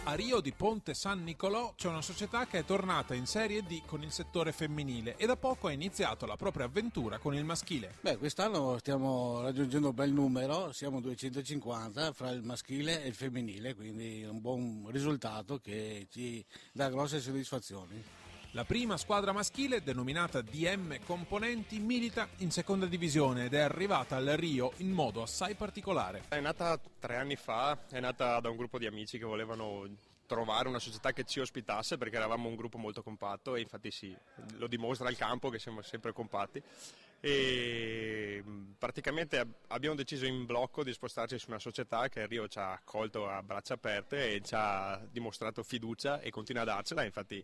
A Rio di Ponte San Nicolò c'è una società che è tornata in Serie D con il settore femminile e da poco ha iniziato la propria avventura con il maschile. Quest'anno stiamo raggiungendo un bel numero, siamo 250 fra il maschile e il femminile, quindi è un buon risultato che ci dà grosse soddisfazioni. La prima squadra maschile, denominata DM Componenti, milita in seconda divisione ed è arrivata al Rio in modo assai particolare. È nata 3 anni fa, è nata da un gruppo di amici che volevano trovare una società che ci ospitasse perché eravamo un gruppo molto compatto e infatti sì, lo dimostra il campo che siamo sempre compatti. E praticamente abbiamo deciso in blocco di spostarci su una società che Rio ci ha accolto a braccia aperte e ci ha dimostrato fiducia e continua a darcela, infatti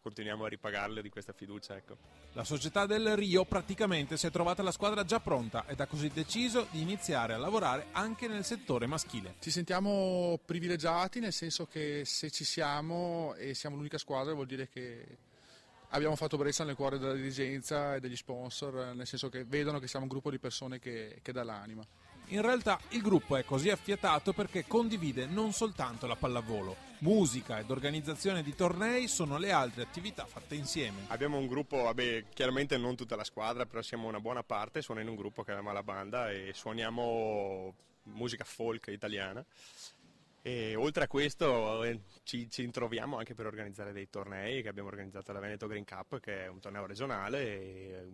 continuiamo a ripagarle di questa fiducia. Ecco. La società del Rio praticamente si è trovata la squadra già pronta ed ha così deciso di iniziare a lavorare anche nel settore maschile. Ci sentiamo privilegiati nel senso che se ci siamo e siamo l'unica squadra vuol dire che abbiamo fatto brezza nel cuore della dirigenza e degli sponsor, nel senso che vedono che siamo un gruppo di persone che dà l'anima. In realtà il gruppo è così affiatato perché condivide non soltanto la pallavolo. Musica ed organizzazione di tornei sono le altre attività fatte insieme. Abbiamo un gruppo, chiaramente non tutta la squadra, però siamo una buona parte, suona in un gruppo che chiama La Banda e suoniamo musica folk italiana. E oltre a questo ci introviamo anche per organizzare dei tornei che abbiamo organizzato alla Veneto Green Cup, che è un torneo regionale e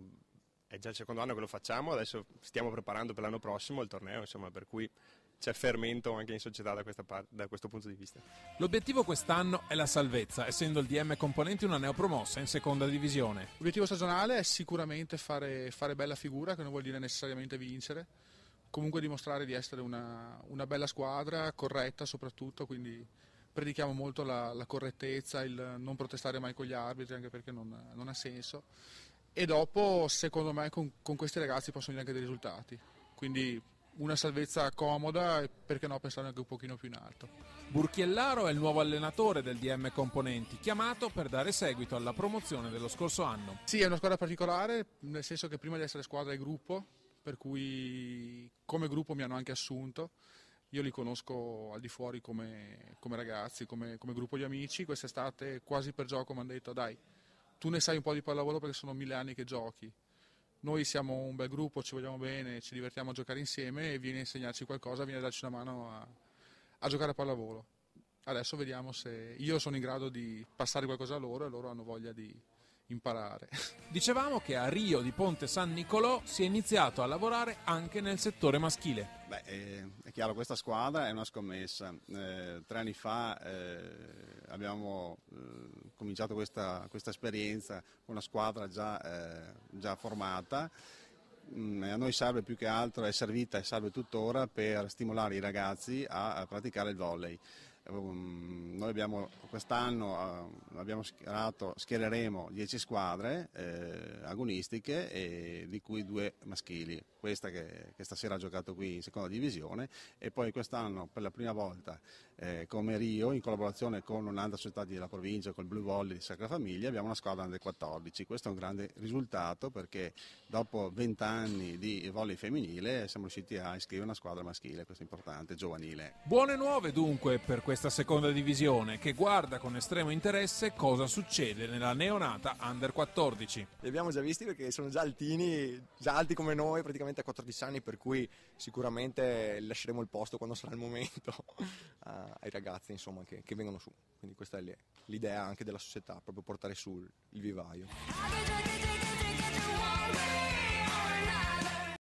è già il secondo anno che lo facciamo, adesso stiamo preparando per l'anno prossimo il torneo, insomma, per cui c'è fermento anche in società da questo punto di vista. L'obiettivo quest'anno è la salvezza, essendo il DM Componenti una neopromossa in seconda divisione. L'obiettivo stagionale è sicuramente fare bella figura, che non vuol dire necessariamente vincere, comunque dimostrare di essere una bella squadra, corretta soprattutto, quindi predichiamo molto la correttezza, il non protestare mai con gli arbitri, anche perché non ha senso. E dopo, secondo me, con questi ragazzi possono venire anche dei risultati. Quindi una salvezza comoda e perché no pensare anche un pochino più in alto. Burchiellaro è il nuovo allenatore del DM Componenti, chiamato per dare seguito alla promozione dello scorso anno. Sì, è una squadra particolare, nel senso che prima di essere squadra è gruppo, per cui come gruppo mi hanno anche assunto. Io li conosco al di fuori come ragazzi, come gruppo di amici. Quest'estate quasi per gioco mi hanno detto dai, tu ne sai un po' di pallavolo perché sono 1000 anni che giochi. Noi siamo un bel gruppo, ci vogliamo bene, ci divertiamo a giocare insieme e vieni a insegnarci qualcosa, vieni a darci una mano a giocare a pallavolo. Adesso vediamo se io sono in grado di passare qualcosa a loro e loro hanno voglia di imparare. Dicevamo che a Rio di Ponte San Nicolò si è iniziato a lavorare anche nel settore maschile. È chiaro, questa squadra è una scommessa. 3 anni fa abbiamo cominciato questa esperienza con una squadra già formata. A noi serve più che altro, è servita e serve tuttora per stimolare i ragazzi a praticare il volley. Noi quest'anno schiereremo 10 squadre agonistiche e di cui 2 maschili, questa che stasera ha giocato qui in seconda divisione, e poi quest'anno per la prima volta come Rio, in collaborazione con un'altra società della provincia, col Blue Volley di Sacra Famiglia, abbiamo una squadra under 14. Questo è un grande risultato perché dopo 20 anni di volley femminile siamo riusciti a iscrivere una squadra maschile, questo è importante, giovanile. Buone nuove dunque per questa seconda divisione che guarda con estremo interesse cosa succede nella neonata under 14. Li abbiamo già visti perché sono già altini, già alti come noi, praticamente a 14 anni, per cui sicuramente lasceremo il posto quando sarà il momento ai ragazzi, insomma, che vengono su. Quindi questa è l'idea anche della società, proprio portare su il vivaio.